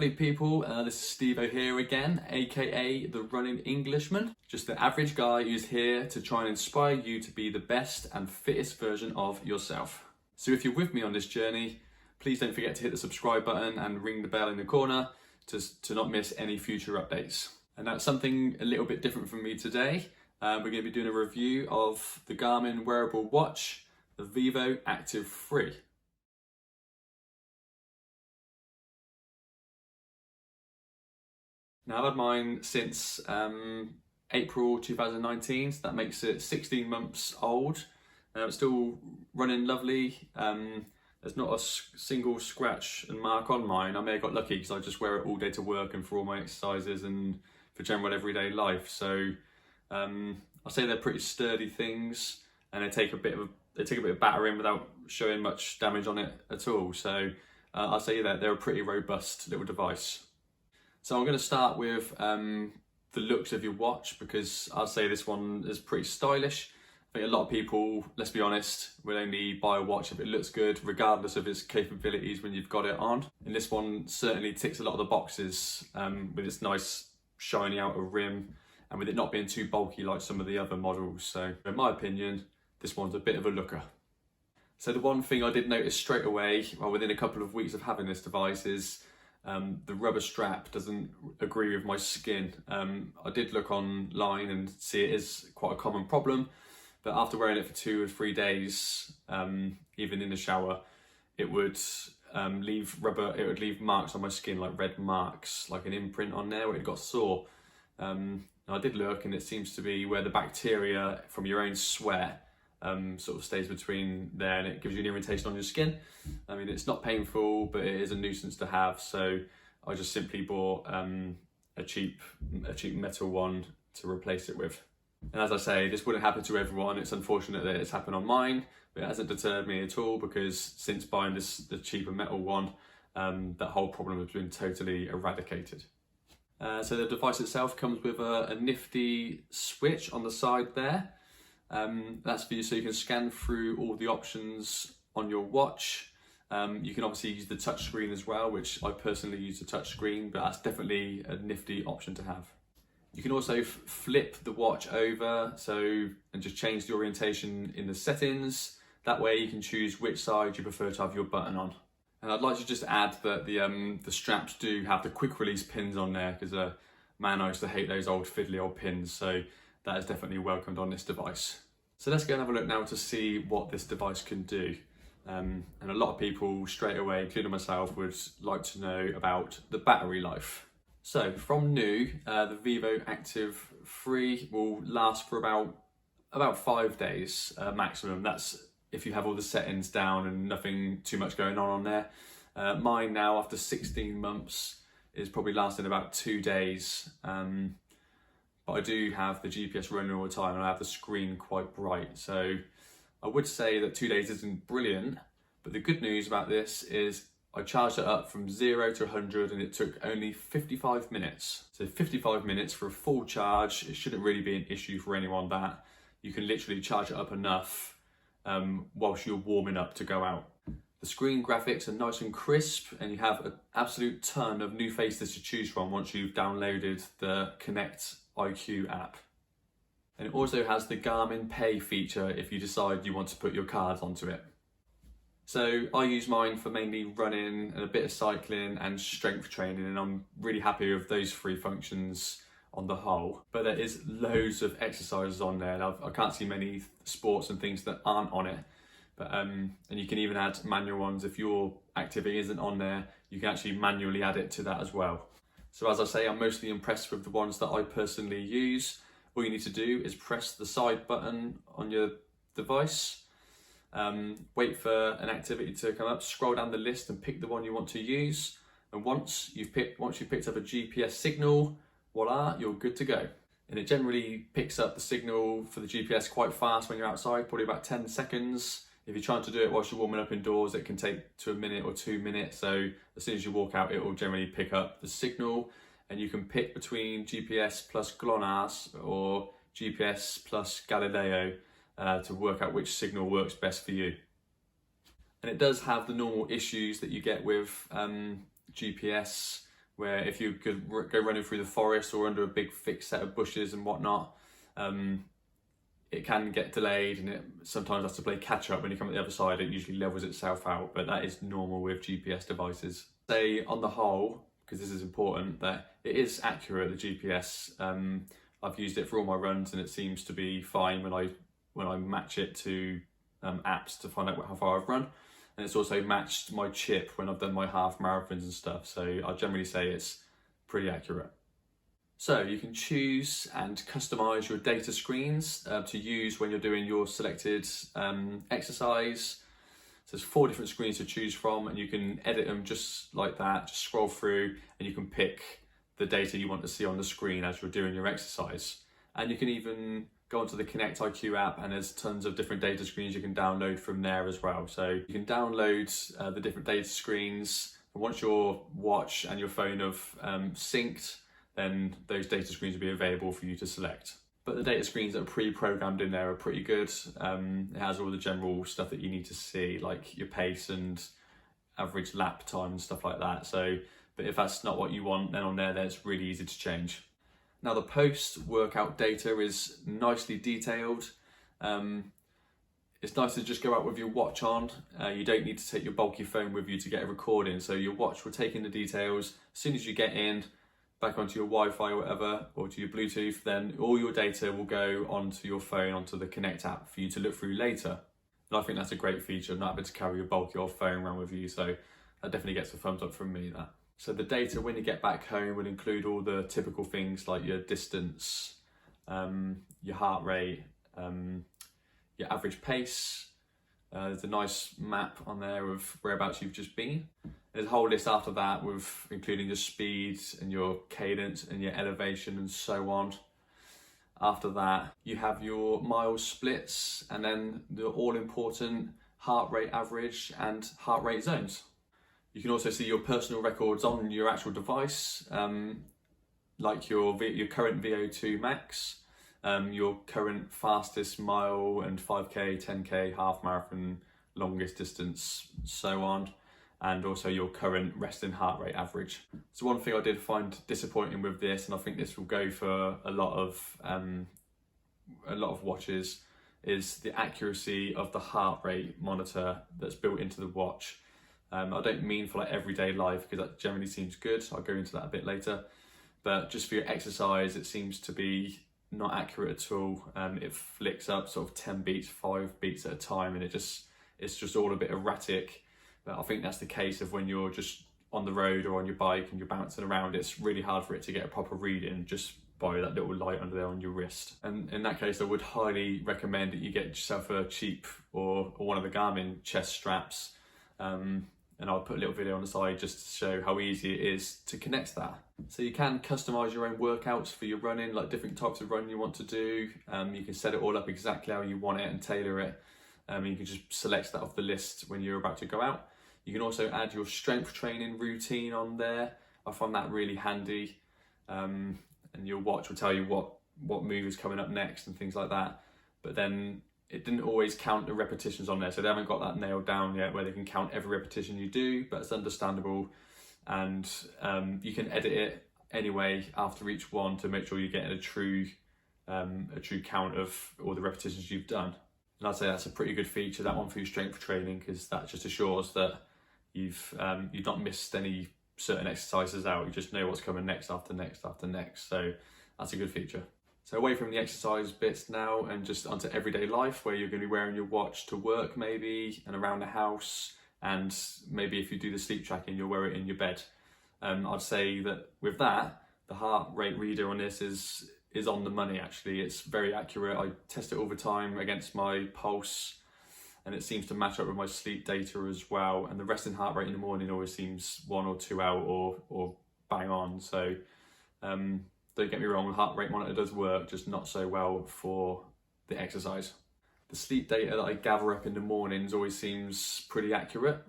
lovely people, this is Stevo here again, aka the Running Englishman. Just the average guy who's here to try and inspire you to be the best and fittest version of yourself. So if you're with me on this journey, please don't forget to hit the subscribe button and ring the bell in the corner to not miss any future updates. And that's something a little bit different from me today. We're going to be doing a review of the Garmin wearable watch, the Vivoactive 3. Now I've had mine since April 2019, so that makes it 16 months old. It's still running lovely. There's not a single scratch and mark on mine. I may have got lucky because I just wear it all day to work and for all my exercises and for general everyday life. So I'll say they're pretty sturdy things, and they take a bit of battering without showing much damage on it at all. So I'll say that they're a pretty robust little device. So I'm going to start with the looks of your watch, because I'll say this one is pretty stylish. I think a lot of people, let's be honest, will only buy a watch if it looks good, regardless of its capabilities when you've got it on. And this one certainly ticks a lot of the boxes with its nice shiny outer rim and with it not being too bulky like some of the other models. So in my opinion, this one's a bit of a looker. So the one thing I did notice straight away, well, within a couple of weeks of having this device, is the rubber strap doesn't agree with my skin. I did look online and see it is quite a common problem, but after wearing it for 2 or 3 days, even in the shower, it would leave marks on my skin, like red marks, like an imprint on there where it got sore. I did look, and it seems to be where the bacteria from your own sweat sort of stays between there, and it gives you an irritation on your skin. I mean, it's not painful, but it is a nuisance to have. So I just simply bought a cheap metal one to replace it with. And as I say, this wouldn't happen to everyone. It's unfortunate that it's happened on mine, but it hasn't deterred me at all, because since buying the cheaper metal one, that whole problem has been totally eradicated. So the device itself comes with a nifty switch on the side there. That's for you, so you can scan through all the options on your watch. You can obviously use the touch screen as well, which I personally use the touch screen, but that's definitely a nifty option to have. You can also flip the watch over and just change the orientation in the settings. That way you can choose which side you prefer to have your button on. And I'd like to just add that the straps do have the quick release pins on there, because man, I used to hate those old fiddly old pins, so that is definitely welcomed on this device. So let's go and have a look now to see what this device can do. And a lot of people straight away, including myself, would like to know about the battery life. So from new, the Vivoactive 3 will last for about 5 days maximum. That's if you have all the settings down and nothing too much going on there. Mine now, after 16 months, is probably lasting about 2 days. But I do have the GPS running all the time, and I have the screen quite bright. So I would say that 2 days isn't brilliant, but the good news about this is I charged it up from 0 to 100 and it took only 55 minutes. So 55 minutes for a full charge. It shouldn't really be an issue for anyone that you can literally charge it up enough whilst you're warming up to go out. The screen graphics are nice and crisp, and you have an absolute ton of new faces to choose from once you've downloaded the Connect IQ app. And it also has the Garmin Pay feature if you decide you want to put your cards onto it. So I use mine for mainly running and a bit of cycling and strength training, and I'm really happy with those 3 functions on the whole. But there is loads of exercises on there. I can't see many sports and things that aren't on it. But and you can even add manual ones. If your activity isn't on there, you can actually manually add it to that as well. So as I say, I'm mostly impressed with the ones that I personally use. All you need to do is press the side button on your device, wait for an activity to come up, scroll down the list and pick the one you want to use. And once you've picked up a GPS signal, voila, you're good to go. And it generally picks up the signal for the GPS quite fast when you're outside, probably about 10 seconds. If you're trying to do it whilst you're warming up indoors, it can take to a minute or 2 minutes. So as soon as you walk out, it will generally pick up the signal, and you can pick between GPS plus GLONASS or GPS plus Galileo to work out which signal works best for you. And it does have the normal issues that you get with GPS where if you could go running through the forest or under a big thick set of bushes and whatnot, it can get delayed, and it sometimes has to play catch up. When you come at the other side, it usually levels itself out, but that is normal with GPS devices. Say on the whole, because this is important, that it is accurate, the GPS. I've used it for all my runs and it seems to be fine when I match it to apps to find out how far I've run. And it's also matched my chip when I've done my half marathons and stuff, so I generally say it's pretty accurate. So you can choose and customize your data screens to use when you're doing your selected exercise. So there's 4 different screens to choose from, and you can edit them just like that. Just scroll through and you can pick the data you want to see on the screen as you're doing your exercise. And you can even go onto the Connect IQ app, and there's tons of different data screens you can download from there as well. So you can download the different data screens. And once your watch and your phone have synced, then those data screens will be available for you to select. But the data screens that are pre-programmed in there are pretty good. It has all the general stuff that you need to see, like your pace and average lap time and stuff like that. So, but if that's not what you want, then on there, it's really easy to change. Now the post-workout data is nicely detailed. It's nice to just go out with your watch on. You don't need to take your bulky phone with you to get a recording. So your watch will take in the details. As soon as you get in, back onto your Wi-Fi or whatever, or to your Bluetooth, then all your data will go onto your phone, onto the Connect app for you to look through later. And I think that's a great feature, not having to carry your bulky old phone around with you. So that definitely gets a thumbs up from me, that. So the data when you get back home will include all the typical things like your distance, your heart rate, your average pace. There's a nice map on there of whereabouts you've just been. There's a whole list after that with including your speed and your cadence and your elevation and so on. After that, you have your miles splits and then the all-important heart rate average and heart rate zones. You can also see your personal records on your actual device, like your current VO2 max, your current fastest mile and 5k, 10k, half marathon, longest distance, so on, and also your current resting heart rate average. So one thing I did find disappointing with this, and I think this will go for a lot of watches, is the accuracy of the heart rate monitor that's built into the watch. I don't mean for like everyday life, because that generally seems good. I'll go into that a bit later. But just for your exercise, it seems to be not accurate at all. It flicks up sort of 10 beats, 5 beats at a time, and it's just all a bit erratic. But I think that's the case of when you're just on the road or on your bike and you're bouncing around. It's really hard for it to get a proper reading just by that little light under there on your wrist. And in that case, I would highly recommend that you get yourself a cheap or one of the Garmin chest straps. And I'll put a little video on the side just to show how easy it is to connect that. So you can customize your own workouts for your running, like different types of running you want to do. You can set it all up exactly how you want it and tailor it. You can just select that off the list when you're about to go out. You can also add your strength training routine on there. I find that really handy. And your watch will tell you what move is coming up next and things like that. But then it didn't always count the repetitions on there, so they haven't got that nailed down yet where they can count every repetition you do, but it's understandable. And you can edit it anyway after each one to make sure you're getting a true count of all the repetitions you've done. And I'd say that's a pretty good feature, that one, for your strength training, because that just assures that you've not missed any certain exercises out. You just know what's coming next after next after next. So that's a good feature. So away from the exercise bits now and just onto everyday life, where you're going to be wearing your watch to work maybe and around the house, and maybe if you do the sleep tracking, you'll wear it in your bed. I'd say that with that, the heart rate reader on this is on the money actually. It's very accurate. I test it all the time against my pulse and it seems to match up with my sleep data as well. And the resting heart rate in the morning always seems 1 or 2 out or bang on. So don't get me wrong, the heart rate monitor does work, just not so well for the exercise. The sleep data that I gather up in the mornings always seems pretty accurate.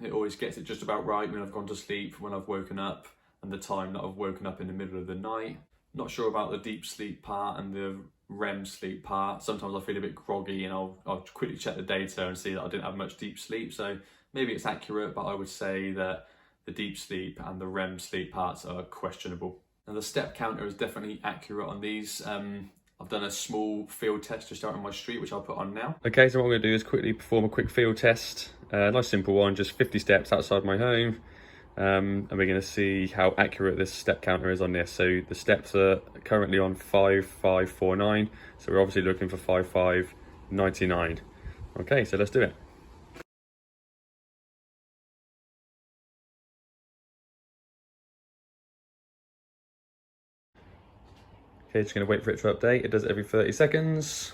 It always gets it just about right when I've gone to sleep, when I've woken up, and the time that I've woken up in the middle of the night. Not sure about the deep sleep part and the REM sleep part. Sometimes I feel a bit groggy and I'll quickly check the data and see that I didn't have much deep sleep. So maybe it's accurate, but I would say that the deep sleep and the REM sleep parts are questionable. Now the step counter is definitely accurate on these. I've done a small field test just out on my street, which I'll put on now. Okay, so what I'm going to do is quickly perform a quick field test. Nice simple one, just 50 steps outside my home. And we're going to see how accurate this step counter is on this. So the steps are currently on 5549. So we're obviously looking for 5599. Okay, so let's do it. Okay, just going to wait for it to update. It does it every 30 seconds.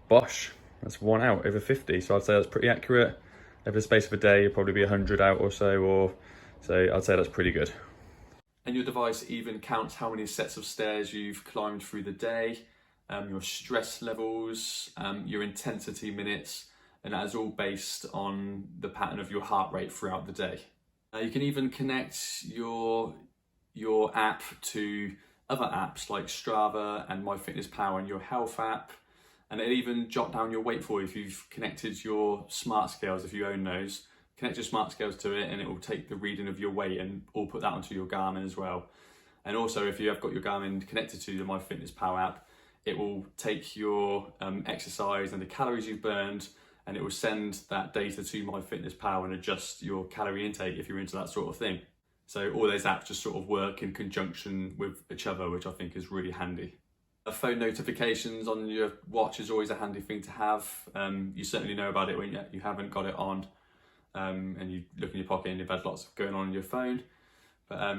Bosh, that's 1 out over 50. So I'd say that's pretty accurate. Over the space of a day, you'll probably be 100 out or so, so I'd say that's pretty good. And your device even counts how many sets of stairs you've climbed through the day, your stress levels, your intensity minutes, and that is all based on the pattern of your heart rate throughout the day. You can even connect your app to other apps like Strava and MyFitnessPal and your health app, and it'll even jot down your weight for you if you've connected your smart scales, if you own those. Connect your smart scales to it and it will take the reading of your weight and all put that onto your Garmin as well. And also if you have got your Garmin connected to the MyFitnessPal app, it will take your exercise and the calories you've burned, and it will send that data to MyFitnessPal and adjust your calorie intake if you're into that sort of thing. So all those apps just sort of work in conjunction with each other, which I think is really handy. Phone notifications on your watch is always a handy thing to have. You certainly know about it when you haven't got it on, and you look in your pocket and you've had lots going on your phone. But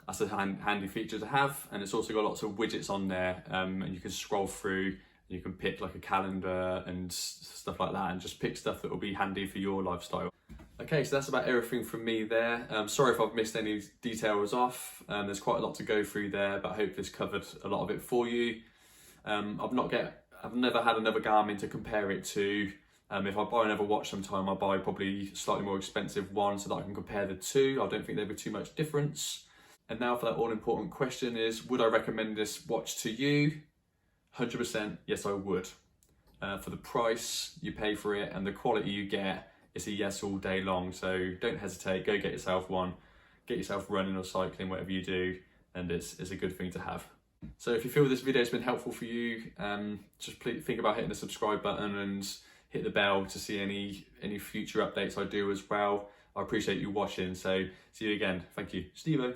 that's a handy feature to have, and it's also got lots of widgets on there, and you can scroll through. You can pick like a calendar and stuff like that, and just pick stuff that will be handy for your lifestyle. Okay, so that's about everything from me there. Sorry if I've missed any details off. There's quite a lot to go through there, but I hope this covered a lot of it for you. I've never had another Garmin to compare it to. If I buy another watch sometime, I'll buy probably a slightly more expensive one so that I can compare the two. I don't think there'd be too much difference. And now for that all-important question is, would I recommend this watch to you? 100% yes, I would. For the price you pay for it and the quality you get, it's a yes all day long. So don't hesitate, go get yourself one. Get yourself running or cycling, whatever you do, and it's a good thing to have. So if you feel this video has been helpful for you, just please think about hitting the subscribe button and hit the bell to see any future updates I do as well. I appreciate you watching, so see you again. Thank you. Stevo.